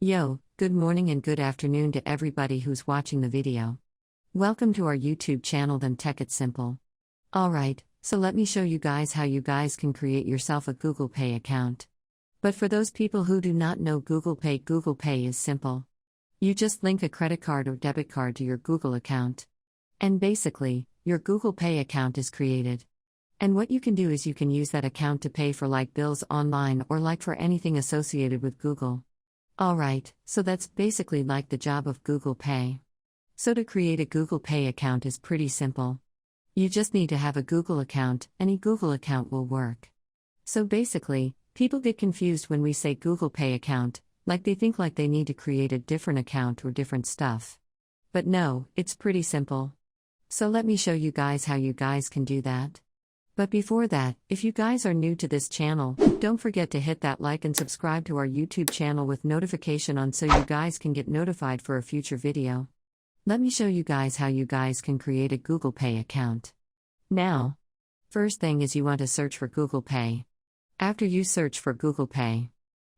Yo, good morning and good afternoon to everybody who's watching the video. Welcome to our YouTube channel Them Tech It Simple. Alright, so let me show you guys how you guys can create yourself a Google Pay account. But for those people who do not know Google Pay is simple. You just link a credit card or debit card to your Google account. And basically, your Google Pay account is created. And what you can do is you can use that account to pay for bills online or for anything associated with Google. Alright, so that's basically the job of Google Pay. So to create a Google Pay account is pretty simple. You just need to have a Google account, any Google account will work. So basically, people get confused when we say Google Pay account, they think they need to create a different account or different stuff. But no, it's pretty simple. So let me show you guys how you guys can do that. But before that, if you guys are new to this channel, don't forget to hit that like and subscribe to our YouTube channel with notification on so you guys can get notified for a future video. Let me show you guys how you guys can create a Google Pay account. Now, first thing is you want to search for Google Pay. After you search for Google Pay,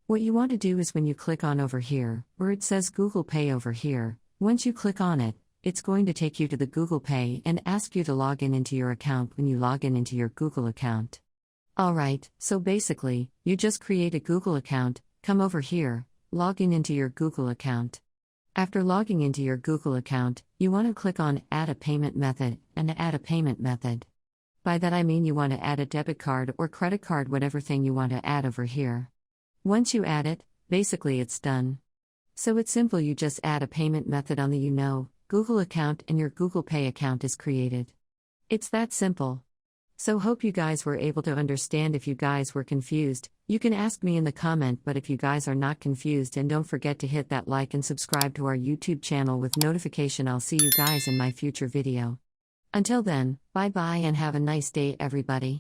what you want to do is when you click on over here, where it says Google Pay over here, once you click on it, it's going to take you to the Google Pay and ask you to log in into your account when you log in into your Google account. Alright, so basically, you just create a Google account, come over here, log in into your Google account. After logging into your Google account, you want to click on Add a Payment Method and add a payment method. By that I mean you want to add a debit card or credit card, whatever thing you want to add over here. Once you add it, basically it's done. So it's simple, you just add a payment method on the Google account and your Google Pay account is created. It's that simple. So hope you guys were able to understand. If you guys were confused, you can ask me in the comment, but if you guys are not confused, and don't forget to hit that like and subscribe to our YouTube channel with notification. I'll see you guys in my future video. Until then, bye bye and have a nice day everybody.